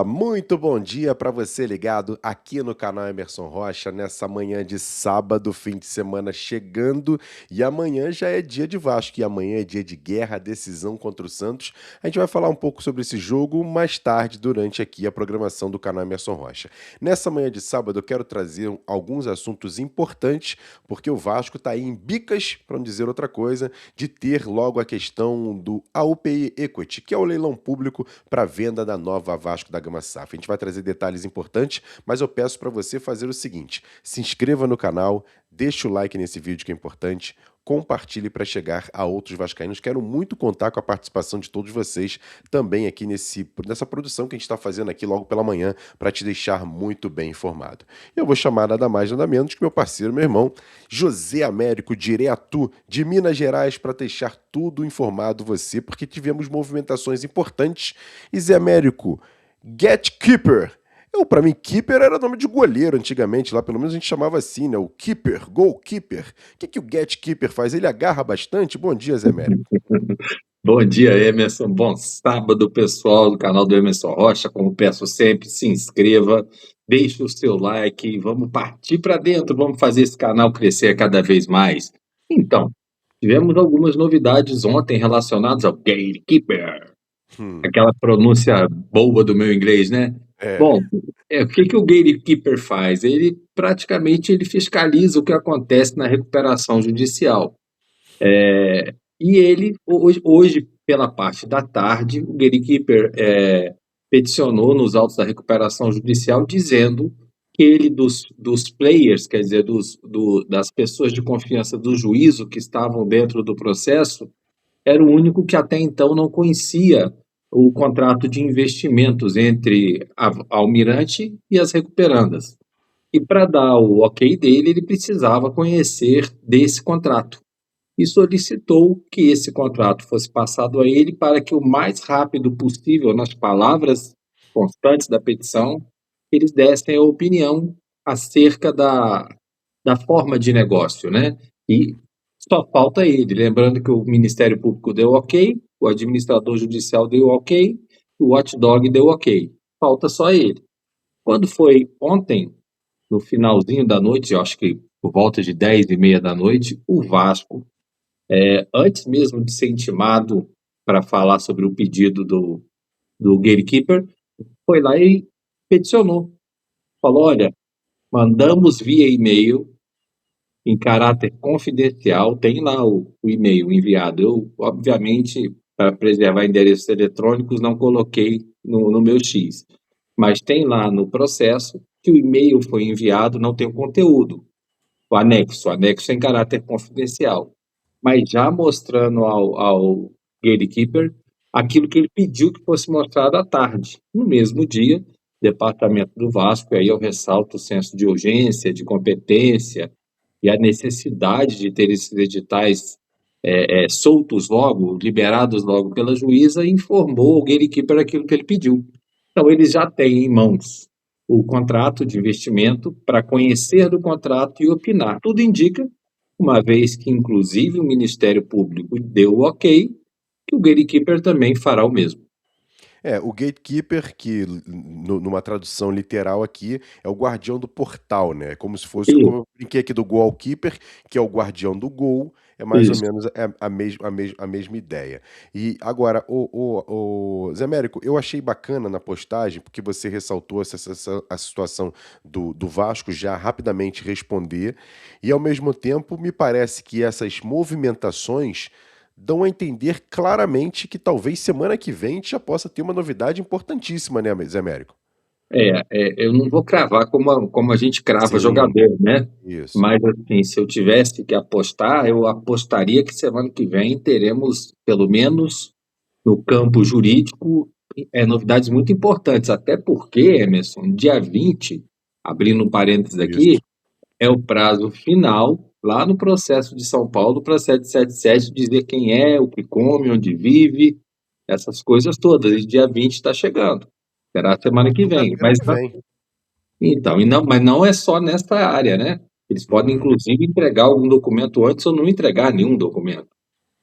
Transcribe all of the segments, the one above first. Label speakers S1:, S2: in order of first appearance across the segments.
S1: Muito bom dia para você ligado aqui no canal Emerson Rocha, nessa manhã de sábado, fim de semana chegando, e amanhã já é dia de Vasco, e amanhã é dia de guerra, decisão contra o Santos. A gente vai falar um pouco sobre esse jogo mais tarde, durante aqui a programação do canal Emerson Rocha. Nessa manhã de sábado eu quero trazer alguns assuntos importantes, porque o Vasco está aí em bicas, para não dizer outra coisa, de ter logo a questão do AUPI Equity, que é o leilão público para venda da nova Vasco da Gama SAF. A gente vai trazer detalhes importantes, mas eu peço para você fazer o seguinte: se inscreva no canal, deixa o like nesse vídeo que é importante, compartilhe para chegar a outros vascaínos. Quero muito contar com a participação de todos vocês também aqui nessa produção que a gente está fazendo aqui logo pela manhã para te deixar muito bem informado. Eu vou chamar nada mais nada menos que meu parceiro, meu irmão, José Américo, direto de Minas Gerais, para deixar tudo informado você, porque tivemos movimentações importantes. E Zé Américo, Gatekeeper. Para mim, Keeper era nome de goleiro antigamente, lá pelo menos a gente chamava assim, né? O Keeper, Goalkeeper. O que o Gatekeeper faz? Ele agarra bastante? Bom dia, Zé Américo.
S2: Bom dia, Emerson. Bom sábado, pessoal do canal do Emerson Rocha. Como peço sempre, se inscreva, deixe o seu like, vamos partir para dentro, vamos fazer esse canal crescer cada vez mais. Então, tivemos algumas novidades ontem relacionadas ao Gatekeeper,
S1: Hum,
S2: aquela pronúncia boa do meu inglês, né?
S1: é.
S2: Bom, o que o Gatekeeper faz? Ele praticamente ele fiscaliza o que acontece na recuperação judicial. E ele, hoje, pela parte da tarde, o Gatekeeper peticionou nos autos da recuperação judicial dizendo que ele, dos players, quer dizer, das pessoas de confiança do juízo que estavam dentro do processo, era o único que até então não conhecia o contrato de investimentos entre a Almirante e as recuperandas. E para dar o ok dele, ele precisava conhecer desse contrato e solicitou que esse contrato fosse passado a ele para que o mais rápido possível, nas palavras constantes da petição, eles dessem a opinião acerca da forma de negócio, né? E só falta ele, lembrando que o Ministério Público deu ok, o administrador judicial deu ok, o Watchdog deu ok. Falta só ele. Quando foi ontem, no finalzinho da noite, eu acho que por volta de 10h30 da noite, o Vasco, antes mesmo de ser intimado para falar sobre o pedido do Gatekeeper, foi lá e peticionou. Falou: olha, mandamos via e-mail, em caráter confidencial, tem lá o e-mail enviado. Eu, obviamente, para preservar endereços eletrônicos, não coloquei no meu X, mas tem lá no processo que o e-mail foi enviado, não tem o conteúdo, o anexo é em caráter confidencial, mas já mostrando ao Gatekeeper aquilo que ele pediu que fosse mostrado à tarde. No mesmo dia, Departamento do Vasco, e aí eu ressalto o senso de urgência, de competência e a necessidade de ter esses editais soltos logo, liberados logo pela juíza, informou o Gatekeeper aquilo que ele pediu. Então, eles já têm em mãos o contrato de investimento para conhecer do contrato e opinar. Tudo indica, uma vez que, inclusive, o Ministério Público deu o ok, que o Gatekeeper também fará o mesmo.
S1: O gatekeeper, que numa tradução literal aqui, é o guardião do portal, né? Como se fosse, como
S2: Isso,
S1: eu brinquei aqui do goalkeeper, que é o guardião do gol, é mais ou
S2: isso.
S1: menos a mesma ideia. E agora, o Zé Américo, eu achei bacana na postagem, porque você ressaltou a situação do Vasco já rapidamente responder, e ao mesmo tempo me parece que essas movimentações dão a entender claramente que talvez semana que vem a gente já possa ter uma novidade importantíssima, né, Zé Américo?
S2: Eu não vou cravar como a gente crava
S1: Sim,
S2: jogador, né?
S1: isso.
S2: Mas, assim, se eu tivesse que apostar, eu apostaria que semana que vem teremos, pelo menos no campo jurídico, novidades muito importantes. Até porque, Emerson, dia 20, abrindo um parênteses aqui,
S1: Isso.
S2: é o prazo final, lá no processo de São Paulo, para 777 dizer quem é, o que come, onde vive, essas coisas todas. E dia 20 está chegando. Será semana que vem.
S1: Segunda-feira que vem.
S2: Então, mas não é só nesta área, né? Eles podem,
S1: Uhum.
S2: inclusive, entregar algum documento antes ou não entregar nenhum documento.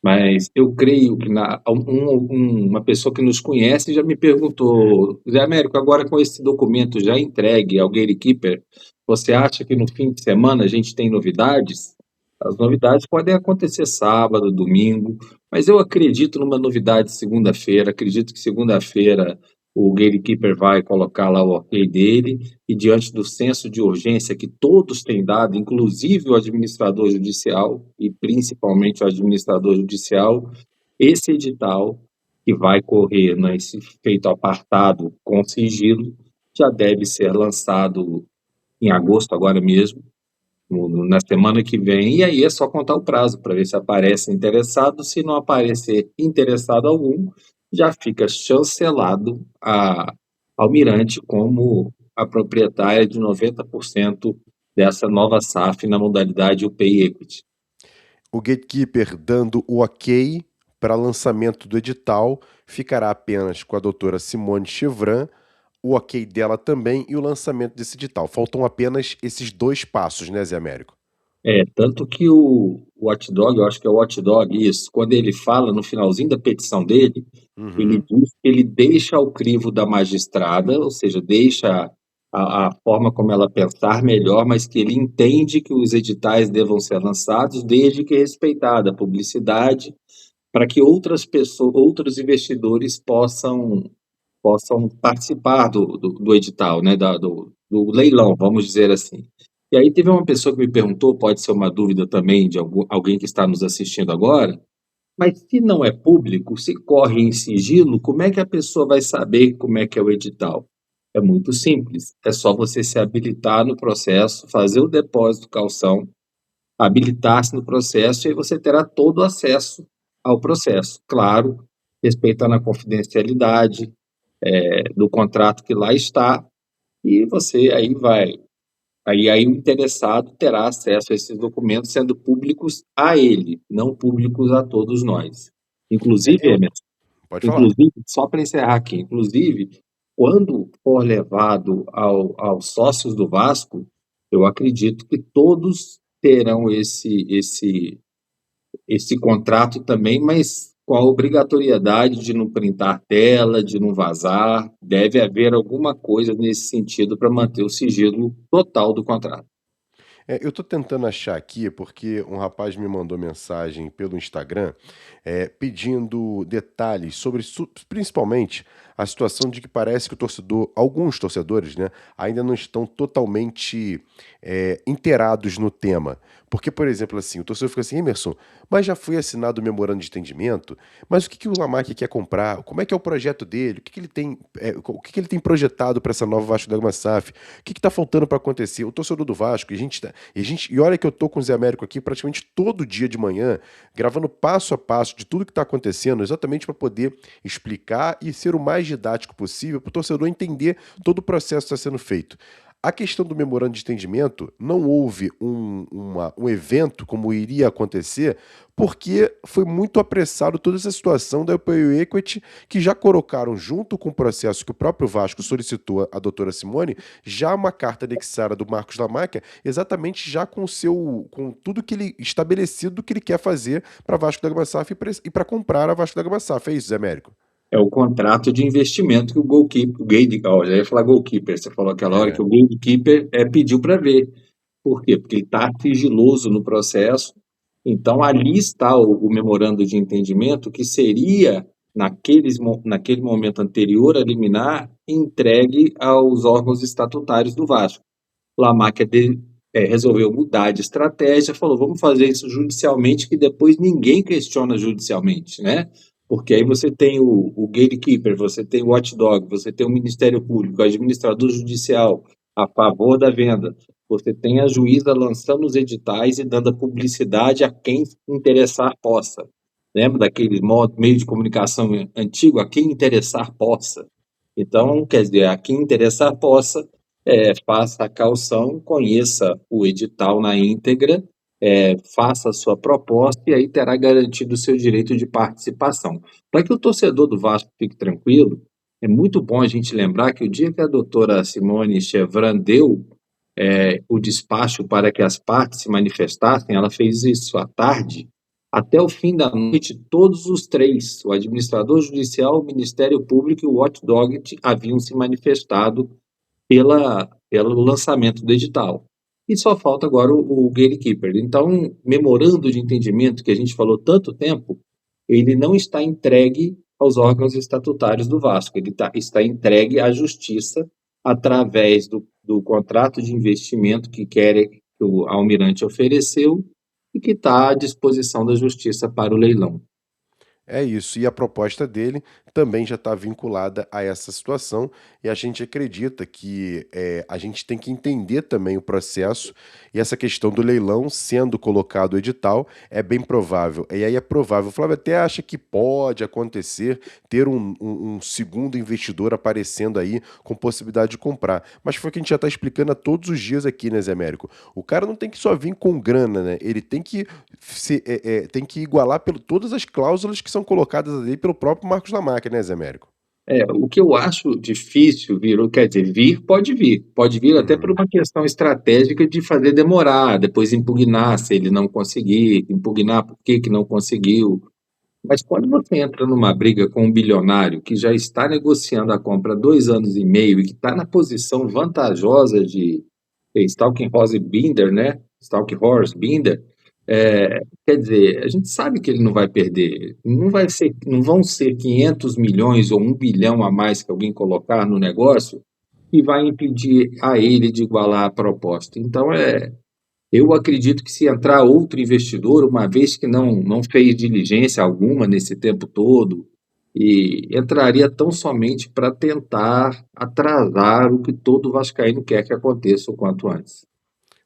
S2: Mas eu creio que uma pessoa que nos conhece já me perguntou, Zé Américo, agora com esse documento já entregue ao Gatekeeper, você acha que no fim de semana a gente tem novidades? As novidades podem acontecer sábado, domingo, mas eu acredito numa novidade segunda-feira. Acredito que segunda-feira o Gatekeeper vai colocar lá o ok dele e diante do senso de urgência que todos têm dado, inclusive o administrador judicial e principalmente o administrador judicial, esse edital que vai correr nesse feito apartado com sigilo já deve ser lançado em agosto agora mesmo, na semana que vem, e aí é só contar o prazo para ver se aparece interessado. Se não aparecer interessado algum, já fica chancelado a Almirante como a proprietária de 90% dessa nova SAF na modalidade UPI Equity.
S1: O Gatekeeper dando o ok para lançamento do edital ficará apenas com a doutora Simone Chevran, o ok dela também e o lançamento desse edital. Faltam apenas esses dois passos, né, Zé Américo?
S2: Tanto que o Watchdog, eu acho que é o Watchdog, isso, quando ele fala no finalzinho da petição dele, ele
S1: Uhum.
S2: diz que ele deixa ao crivo da magistrada, ou seja, deixa a forma como ela pensar melhor, mas que ele entende que os editais devam ser lançados desde que respeitada a publicidade, para que outras pessoas, outros investidores possam participar do edital, né, do leilão, vamos dizer assim. E aí teve uma pessoa que me perguntou, pode ser uma dúvida também de alguém que está nos assistindo agora, mas se não é público, se corre em sigilo, como é que a pessoa vai saber como é que é o edital? É muito simples, é só você se habilitar no processo, fazer o depósito calção, habilitar-se no processo e aí você terá todo o acesso ao processo. Claro, respeitando a confidencialidade, do contrato que lá está, e você aí vai. Aí o interessado terá acesso a esses documentos sendo públicos a ele, não públicos a todos nós.
S1: É,
S2: Inclusive,
S1: eu.
S2: Emerson,
S1: Pode falar.
S2: só para encerrar aqui, inclusive, quando for levado aos sócios do Vasco, eu acredito que todos terão esse contrato também, mas com a obrigatoriedade de não printar tela, de não vazar. Deve haver alguma coisa nesse sentido para manter o sigilo total do contrato.
S1: Eu tô tentando achar aqui porque um rapaz me mandou mensagem pelo Instagram, pedindo detalhes sobre principalmente a situação de que parece que o torcedor, alguns torcedores, né, ainda não estão totalmente inteirados no tema. Porque, por exemplo, assim, o torcedor fica assim, Emerson, mas já foi assinado o memorando de entendimento, mas o que o Lamarck quer comprar? Como é que é o projeto dele? O que ele tem, o que ele tem projetado para essa nova Vasco da Gama SAF? O que está faltando para acontecer? O torcedor do Vasco, e olha que eu tô com o Zé Américo aqui praticamente todo dia de manhã, gravando passo a passo de tudo que está acontecendo, exatamente para poder explicar e ser o mais didático possível para o torcedor entender todo o processo que está sendo feito. A questão do memorando de entendimento, não houve um evento como iria acontecer, porque foi muito apressado toda essa situação da Apoio Equity, que já colocaram junto com o processo que o próprio Vasco solicitou à doutora Simone, já uma carta anexada do Marcos Lamáquia, exatamente já com tudo que ele estabelecido que ele quer fazer para Vasco da Gama SAF e para comprar a Vasco da Gama SAF. É isso, Zé Américo?
S2: É o contrato de investimento que o goalkeeper, já ia falar goalkeeper, você falou aquela hora que o goalkeeper pediu para ver. Por quê? Porque ele está sigiloso no processo, então ali está o memorando de entendimento que seria, naquele momento anterior a liminar, entregue aos órgãos estatutários do Vasco. Lamarck resolveu mudar de estratégia, falou, vamos fazer isso judicialmente, que depois ninguém questiona judicialmente, né? Porque aí você tem o gatekeeper, você tem o watchdog, você tem o Ministério Público, o administrador judicial a favor da venda, você tem a juíza lançando os editais e dando a publicidade a quem interessar possa. Lembra daquele meio de comunicação antigo, a quem interessar possa? Então, quer dizer, a quem interessar possa, faça a caução, conheça o edital na íntegra, faça a sua proposta e aí terá garantido o seu direito de participação. Para que o torcedor do Vasco fique tranquilo, é muito bom a gente lembrar que o dia que a doutora Simone Chevran deu o despacho para que as partes se manifestassem, ela fez isso à tarde, Até o fim da noite, todos os três, o administrador judicial, o Ministério Público e o Watchdog, haviam se manifestado pelo lançamento do edital. E só falta agora o gatekeeper. Então, memorando de entendimento que a gente falou tanto tempo, ele não está entregue aos órgãos estatutários do Vasco, ele está entregue à Justiça através do contrato de investimento que o Almirante ofereceu e que está à disposição da Justiça para o leilão.
S1: É isso, e a proposta dele também já está vinculada a essa situação, e a gente acredita que a gente tem que entender também o processo, e essa questão do leilão sendo colocado o edital é bem provável. E aí é provável, o Flávio até acha que pode acontecer ter um segundo investidor aparecendo aí com possibilidade de comprar. Mas foi o que a gente já está explicando há todos os dias aqui, né, Zé Américo? O cara não tem que só vir com grana, né? Ele tem que tem que igualar todas as cláusulas que são colocadas ali pelo próprio Marcos Lamarck, né, Zé Américo?
S2: O que eu acho difícil quer dizer, pode vir até por
S1: Uhum.
S2: uma questão estratégica de fazer demorar, depois impugnar se ele não conseguir, impugnar por que que não conseguiu. Mas quando você entra numa briga com um bilionário que já está negociando a compra há 2 anos e meio e que está na posição vantajosa de Stalkenhorst Binder, né? Stalkenhorst Binder, quer dizer, a gente sabe que ele não vai perder. Não vão ser 500 milhões ou 1 bilhão a mais que alguém colocar no negócio que vai impedir a ele de igualar a proposta. Então, eu acredito que se entrar outro investidor, uma vez que não fez diligência alguma nesse tempo todo, e entraria tão somente para tentar atrasar o que todo vascaíno quer que aconteça o quanto antes.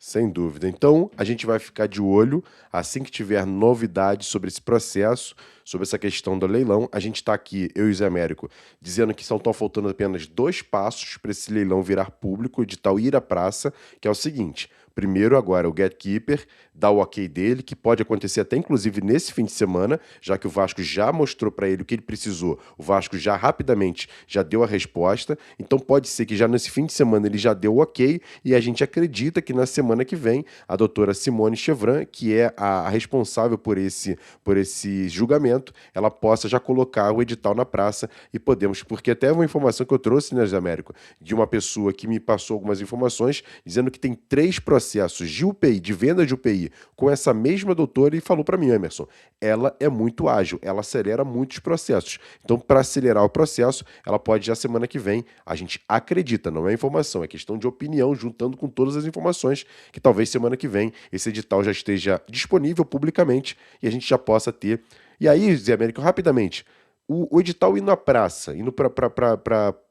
S1: Sem dúvida. Então, a gente vai ficar de olho assim que tiver novidades sobre esse processo, sobre essa questão do leilão. A gente está aqui, eu e o Zé Américo, dizendo que estão faltando apenas 2 passos para esse leilão virar público, o edital ir à praça, que é o seguinte. Primeiro, agora, o gatekeeper dá o ok dele, que pode acontecer até inclusive nesse fim de semana, já que o Vasco já mostrou para ele o que ele precisou. O Vasco já rapidamente já deu a resposta. Então pode ser que já nesse fim de semana ele já deu o ok e a gente acredita que na semana que vem a doutora Simone Chevran, que é a responsável por esse julgamento, ela possa já colocar o edital na praça e podemos, porque até uma informação que eu trouxe, né, José Américo, de uma pessoa que me passou algumas informações dizendo que tem 3 processos de UPI, de venda de UPI, com essa mesma doutora e falou para mim, Emerson, ela é muito ágil, ela acelera muitos processos. Então, para acelerar o processo, ela pode já semana que vem, a gente acredita, não é informação, é questão de opinião, juntando com todas as informações, que talvez semana que vem esse edital já esteja disponível publicamente e a gente já possa ter. E aí, Zé Américo, rapidamente, o edital indo à praça, indo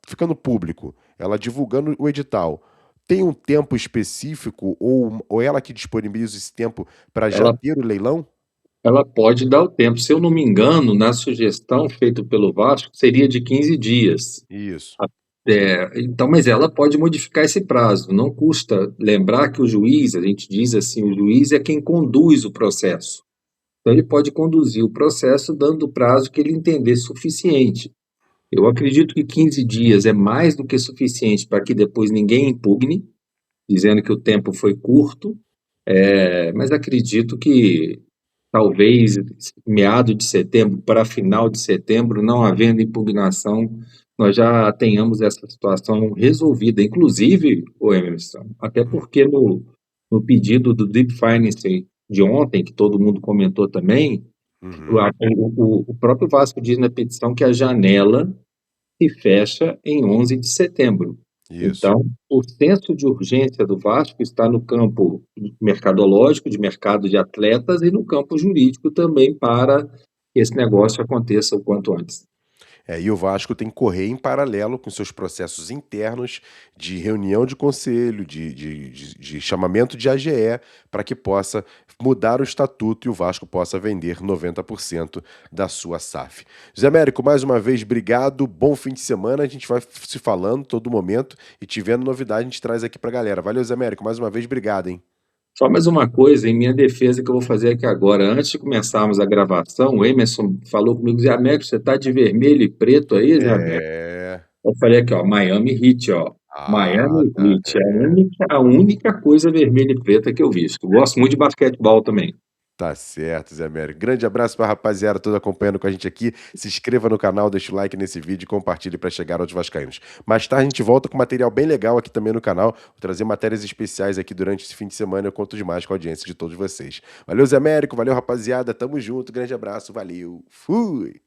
S1: ficando público, ela divulgando o edital, tem um tempo específico ou ela que disponibiliza esse tempo para já
S2: Ela,
S1: ter o leilão?
S2: ela pode dar o tempo. Se eu não me engano, na sugestão feita pelo Vasco, seria de 15 dias.
S1: Isso.
S2: Então, mas ela pode modificar esse prazo. Não custa lembrar que o juiz, a gente diz assim, o juiz é quem conduz o processo. Então, ele pode conduzir o processo dando o prazo que ele entender suficiente. Eu acredito que 15 dias é mais do que suficiente para que depois ninguém impugne, dizendo que o tempo foi curto, mas acredito que talvez meado de setembro para final de setembro, não havendo impugnação, nós já tenhamos essa situação resolvida. Inclusive, o Emerson, até
S1: Hum.
S2: porque no pedido do Deep Finance de ontem, que todo mundo comentou também,
S1: Uhum.
S2: o próprio Vasco diz na petição que a janela se fecha em 11 de setembro.
S1: Isso.
S2: Então, o senso de urgência do Vasco está no campo mercadológico, de mercado de atletas, e no campo jurídico também para que esse negócio aconteça o quanto antes.
S1: E o Vasco tem que correr em paralelo com seus processos internos de reunião de conselho, de chamamento de AGE, para que possa mudar o estatuto e o Vasco possa vender 90% da sua SAF. José Américo, mais uma vez, obrigado, bom fim de semana, a gente vai se falando todo momento e tiver novidade a gente traz aqui para a galera. Valeu, José Américo, mais uma vez, obrigado, hein?
S2: Só mais uma coisa em minha defesa que eu vou fazer aqui agora. Antes de começarmos a gravação, o Emerson falou comigo, Zé Américo, você está de vermelho e preto aí, Zé Américo?
S1: É...
S2: Eu falei aqui, ó, Miami Heat, ó.
S1: Ah,
S2: Miami
S1: tá.
S2: Heat é a única coisa vermelha e preta que eu visto. Gosto muito de basquetebol também.
S1: Tá certo, Zé Américo. Grande abraço pra rapaziada toda acompanhando com a gente aqui. Se inscreva no canal, deixa o like nesse vídeo e compartilhe para chegar aos vascaínos. Mais tarde a gente volta com material bem legal aqui também no canal. Vou trazer matérias especiais aqui durante esse fim de semana. Eu conto demais com a audiência de todos vocês. Valeu, Zé Américo. Valeu, rapaziada. Tamo junto. Grande abraço. Valeu. Fui!